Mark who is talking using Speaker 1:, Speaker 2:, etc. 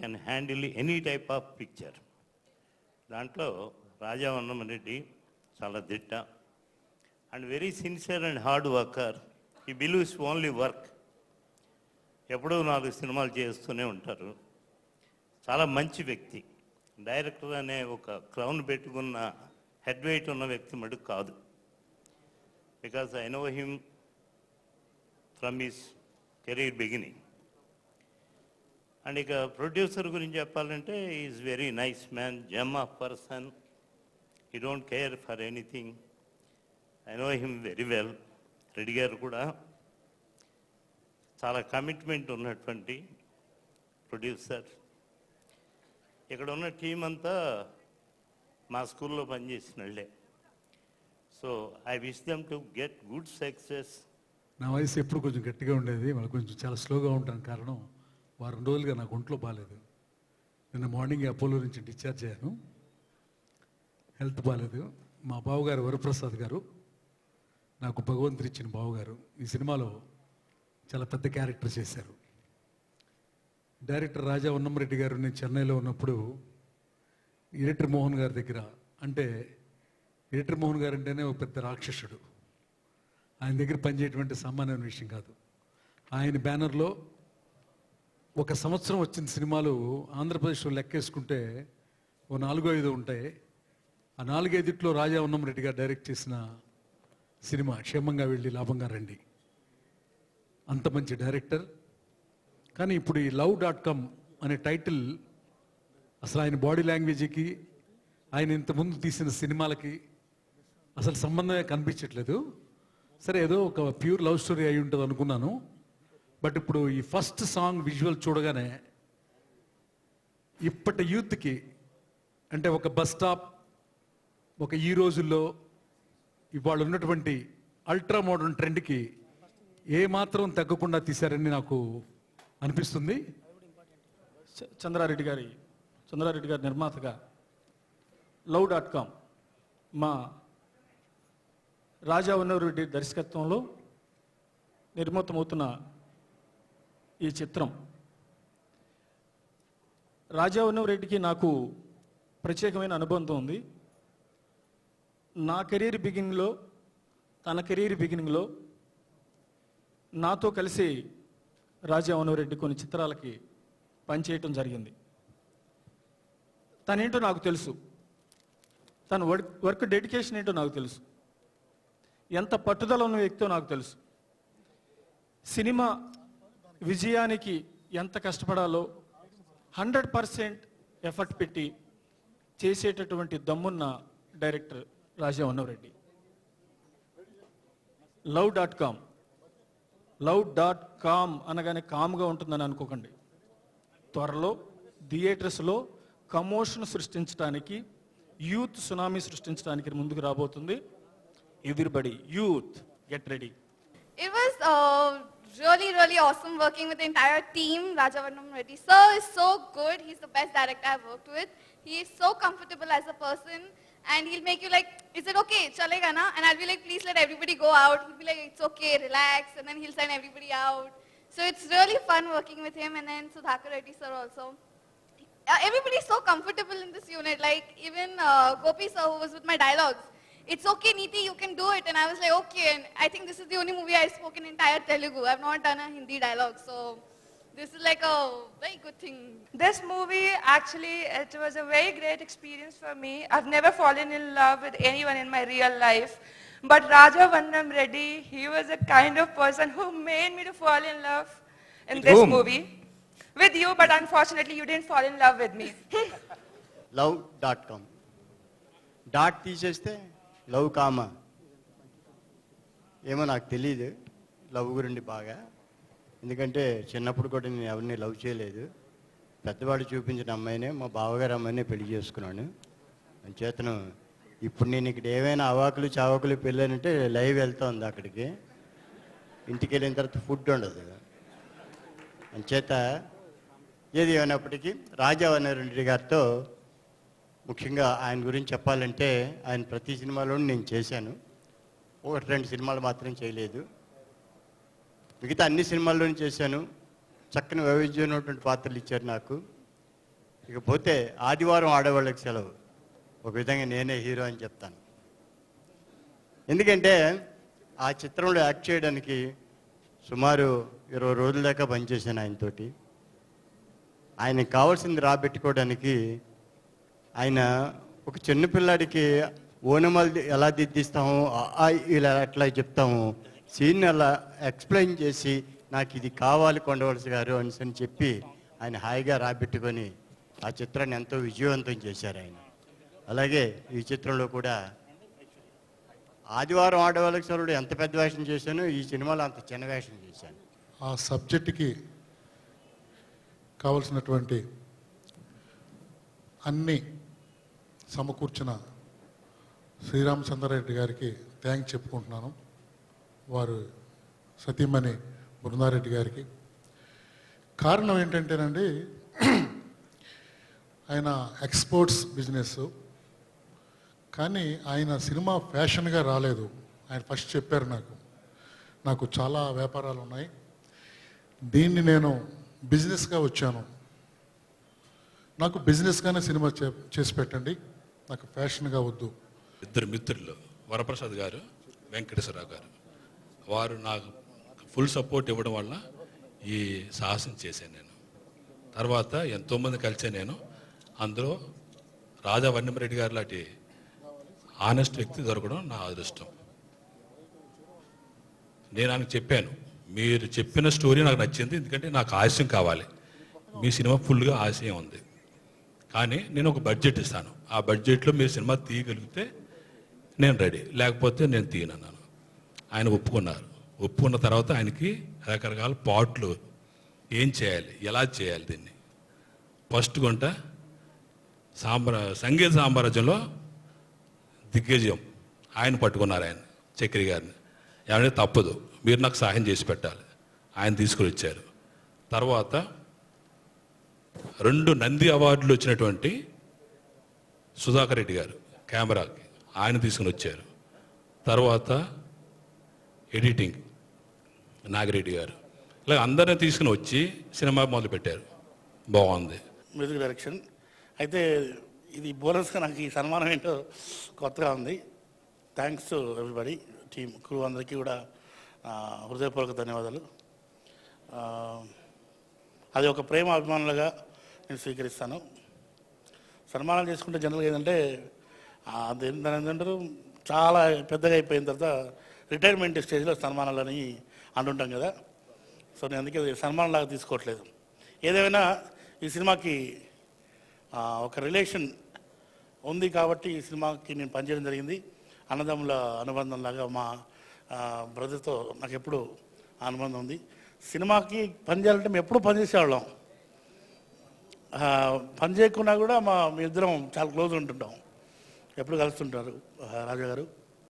Speaker 1: Can handle any type of picture. దాంట్లో రాజా వన్నమరెడ్డి చాలా దిట్ట and very sincere and hard worker. ఈ బిలీవ్స్ ఓన్లీ వర్క్. ఎప్పుడూ 4 సినిమాలు చేస్తూనే ఉంటారు. చాలా మంచి వ్యక్తి. డైరెక్టర్ అనే ఒక క్రౌన్ పెట్టుకున్న హెడ్ వెయిట్ ఉన్న వ్యక్తి మటుకు కాదు. Because I know him from his career beginning. And ఇక ప్రొడ్యూసర్ గురించి చెప్పాలంటే is very nice man, gem of person. He don't care for anything. I know him very well. Reddy గారు కూడా చాలా కమిట్మెంట్ ఉన్నటువంటి ప్రొడ్యూసర్. ఇక్కడ ఉన్న టీం అంతా మా స్కూల్లో పనిచేసిన వాళ్ళే. So I wish them to get good success.
Speaker 2: నా వయసు ఎప్పుడు కొంచెం గట్టిగా ఉండేది, మళ్ళీ కొంచెం చాలా స్లోగా ఉంటాను. కారణం వారం రోజులుగా నాకు ఒంట్లో బాగాలేదు. నిన్న మార్నింగ్ అపోలో నుంచి డిశ్చార్జ్ అయ్యాను. హెల్త్ బాగాలేదు. మా బావగారు వరప్రసాద్ గారు నాకు భగవంతుడు ఇచ్చిన బావగారు ఈ సినిమాలో చాలా పెద్ద క్యారెక్టర్ చేశారు. డైరెక్టర్ రాజా వన్నమరెడ్డి గారు నేను చెన్నైలో ఉన్నప్పుడు ఎడిటర్ మోహన్ గారి దగ్గర, అంటే ఎడిటర్ మోహన్ గారు అంటేనే ఒక పెద్ద రాక్షసుడు. ఆయన దగ్గర పనిచేయటువంటి సామాన్యమైన విషయం కాదు. ఆయన బ్యానర్లో 1 సంవత్సరం వచ్చిన సినిమాలు ఆంధ్రప్రదేశ్లో లెక్కేసుకుంటే ఓ 4-5 ఉంటాయి. ఆ 4-5 రాజా వన్నమరెడ్డి గారు డైరెక్ట్ చేసిన సినిమా క్షేమంగా వెళ్ళి లాభంగా రండి. అంత మంచి డైరెక్టర్. కానీ ఇప్పుడు ఈ love.com అనే టైటిల్ అసలు ఆయన బాడీ లాంగ్వేజ్కి, ఆయన ఇంతకుముందు తీసిన సినిమాలకి అసలు సంబంధమే కనిపించట్లేదు. సరే, ఏదో ఒక ప్యూర్ లవ్ స్టోరీ అయి ఉంటుంది అనుకున్నాను. బట్ ఇప్పుడు ఈ ఫస్ట్ సాంగ్ విజువల్ చూడగానే ఇప్పటి యూత్కి, అంటే ఒక బస్ స్టాప్, ఒక ఈ రోజుల్లో ఇవాళ ఉన్నటువంటి అల్ట్రా మోడర్న్ ట్రెండ్కి ఏమాత్రం తగ్గకుండా తీశారని నాకు అనిపిస్తుంది.
Speaker 3: చంద్రారెడ్డి గారి నిర్మాతగా love.com మా రాజా వన్నమరెడ్డి దర్శకత్వంలో నిర్మితమవుతున్న ఈ చిత్రం, రాజా వన్నమరెడ్డికి నాకు ప్రత్యేకమైన అనుబంధం ఉంది. నా కెరీర్ బిగినింగ్లో, తన కెరీర్ బిగినింగ్లో నాతో కలిసి రాజా వన్నమరెడ్డి కొన్ని చిత్రాలకి పనిచేయటం జరిగింది. తనేంటో నాకు తెలుసు, తన వర్క్ డెడికేషన్ ఏంటో నాకు తెలుసు, ఎంత పట్టుదల ఉన్న వ్యక్తో నాకు తెలుసు. సినిమా విజయానికి ఎంత కష్టపడాలో 100% ఎఫర్ట్ పెట్టి చేసేటటువంటి దమ్మున్న డైరెక్టర్ రాజా వన్నమరెడ్డి. love.com అనగానే కామ్గా ఉంటుందని అనుకోకండి. త్వరలో థియేటర్స్లో కమోషన్ సృష్టించడానికి, యూత్ సునామీ సృష్టించడానికి ముందుకు రాబోతుంది. Everybody, youth, get ready.
Speaker 4: It was really awesome working with the entire team. Raja Vannamareddy sir is so good. He's the best director I've worked with. He is so comfortable as a person, and he'll make you like, is it okay? Chalega na? And I'll be like, please let everybody go out. He'll be like, it's okay, relax, and then he'll send everybody out. So it's really fun working with him. And then Sudhakar Reddy sir also. Everybody's so comfortable in this unit. Like even Gopi sir, who was with my dialogues. It's okay, Neeti, you can do it. And I was like, okay. And I think this is the only movie I spoke in entire Telugu. I've not done a Hindi dialogue. So this is like a very good thing.
Speaker 5: This movie, actually, it was a very great experience for me. I've never fallen in love with anyone in my real life. But Raja Vannamareddy, he was a kind of person who made me to fall in love in
Speaker 6: With
Speaker 5: this
Speaker 6: whom?
Speaker 5: movie. With you, but unfortunately, you didn't fall in love with me.
Speaker 6: love.com dot తీసేస్తే love comma ఏమో నాకు తెలియదు love గురించి బాగా. ఎందుకంటే చిన్నప్పుడు కూడా నేను ఎవరిని లవ్ చేయలేదు. పెద్దవాడు చూపించిన అమ్మాయినే, మా బావగారు అమ్మాయినే పెళ్లి చేసుకున్నాను. అంచేతను ఇప్పుడు నేను ఇక్కడ ఏమైనా అవాకులు చావకులు పెళ్ళానంటే లైవ్ వెళ్తా ఉంది అక్కడికి. ఇంటికి వెళ్ళిన తర్వాత ఫుడ్ ఉండదు. అంచేత ఏది ఏమైనప్పటికీ రాజా వన్నమరెడ్డి గారితో ముఖ్యంగా ఆయన గురించి చెప్పాలంటే ఆయన ప్రతి సినిమాలోనూ నేను చేశాను. 1-2 సినిమాలు మాత్రం చేయలేదు. మిగతా అన్ని సినిమాల్లోనూ చేశాను. చక్కని వైవిధ్యమైనటువంటి పాత్రలు ఇచ్చారు నాకు. ఇకపోతే ఆదివారం ఆడవాళ్ళకి సెలవు. ఒక విధంగా నేనే హీరో అని చెప్తాను. ఎందుకంటే ఆ చిత్రంలో యాక్ట్ చేయడానికి సుమారు 20 రోజుల దాకా పనిచేశాను ఆయనతోటి. ఆయనకి కావాల్సింది రాబెట్టుకోవడానికి ఆయన ఒక చిన్నపిల్లాడికి ఓనమాలు ఎలా దిద్దిస్తాము, ఇలా ఎట్లా చెప్తాము, సీన్ అలా ఎక్స్ప్లెయిన్ చేసి నాకు ఇది కావాలి కొండవలసి గారు అని చెప్పి ఆయన హాయిగా రాబెట్టుకొని ఆ చిత్రాన్ని ఎంతో విజయవంతం చేశారు ఆయన. అలాగే ఈ చిత్రంలో కూడా ఆదివారం ఆడవాళ్ళకి సెలవుడు ఎంత పెద్ద వేషం చేశానో ఈ సినిమాలో అంత చిన్న వేషం చేశాను.
Speaker 7: ఆ సబ్జెక్టుకి కావలసినటువంటి అన్ని సమకూర్చిన శ్రీరామచంద్రారెడ్డి గారికి థ్యాంక్స్ చెప్పుకుంటున్నాను. వారు సతీమణి బృందారెడ్డి గారికి. కారణం ఏంటంటేనండి, ఆయన ఎక్స్పోర్ట్స్ బిజినెస్, కానీ ఆయన సినిమా ఫ్యాషన్గా రాలేదు. ఆయన ఫస్ట్ చెప్పారు, నాకు చాలా వ్యాపారాలు ఉన్నాయి, దీన్ని నేను బిజినెస్గా వచ్చాను, నాకు బిజినెస్గానే సినిమా చేసి పెట్టండి, నాకు ఫ్యాషన్గా వద్దు.
Speaker 8: ఇద్దరు మిత్రులు వరప్రసాద్ గారు, వెంకటేశ్వరరావు గారు, వారు నాకు ఫుల్ సపోర్ట్ ఇవ్వడం వల్ల ఈ సాహసం చేశాను నేను. తర్వాత ఎంతోమంది కలిసే నేను, అందులో రాజా వన్నెమరెడ్డి గారు లాంటి ఆనెస్ట్ వ్యక్తి దొరకడం నా అదృష్టం. నేను ఆయనకు చెప్పాను, మీరు చెప్పిన స్టోరీ నాకు నచ్చింది, ఎందుకంటే నాకు ఆశయం కావాలి, మీ సినిమా ఫుల్గా ఆశయం ఉంది, కానీ నేను ఒక బడ్జెట్ ఇస్తాను, ఆ బడ్జెట్లో మీరు సినిమా తీయగలిగితే నేను రెడీ, లేకపోతే నేను తీయనన్నాను. ఆయన ఒప్పుకున్నారు. ఒప్పుకున్న తర్వాత ఆయనకి రకరకాల పాటలు ఏం చేయాలి, ఎలా చేయాలి, దీన్ని ఫస్ట్ గుంట సంగీత సామ్రాజ్యంలో దిగ్గజం ఆయన పట్టుకున్నారు. ఆయన చక్రి గారిని ఏమంటే తప్పదు, మీరు నాకు సహాయం చేసి పెట్టాలి, ఆయన తీసుకుని వచ్చారు. తర్వాత 2 నంది అవార్డులు వచ్చినటువంటి సుధాకర్ రెడ్డి గారు కెమెరాకి, ఆయన తీసుకుని వచ్చారు. తర్వాత ఎడిటింగ్ నాగిరెడ్డి గారు, ఇలా అందరిని తీసుకుని వచ్చి సినిమా మొదలుపెట్టారు. బాగుంది.
Speaker 9: మ్యూజిక్ డైరెక్షన్ అయితే ఇది బోనస్గా నాకు ఈ సన్మానం ఏంటో కొత్తగా ఉంది. Thanks to everybody, team crew అందరికీ కూడా హృదయపూర్వక ధన్యవాదాలు. అది ఒక ప్రేమ అభిమానులుగా నేను స్వీకరిస్తాను. సన్మానం చేసుకుంటే జనరల్గా ఏంటంటే దాని ఏంటంటారు, చాలా పెద్దగా అయిపోయిన తర్వాత రిటైర్మెంట్ స్టేజ్లో సన్మానాలని అంటుంటాం కదా. సో నేను అందుకే సన్మానం లాగా తీసుకోవట్లేదు. ఏదేమైనా ఈ సినిమాకి ఒక రిలేషన్ ఉంది కాబట్టి ఈ సినిమాకి నేను పనిచేయడం జరిగింది. అన్నదమ్ముల అనుబంధం లాగా మా బ్రదర్తో నాకు ఎప్పుడు అనుబంధం ఉంది. సినిమాకి పని చేయాలంటే మేము ఎప్పుడూ పనిచేసేవాళ్ళం, పని చేయకుండా కూడా మీ ఇద్దరం చాలా క్లోజ్ ఉంటుంటాం, ఎప్పుడు కలుస్తుంటారు రాజా గారు.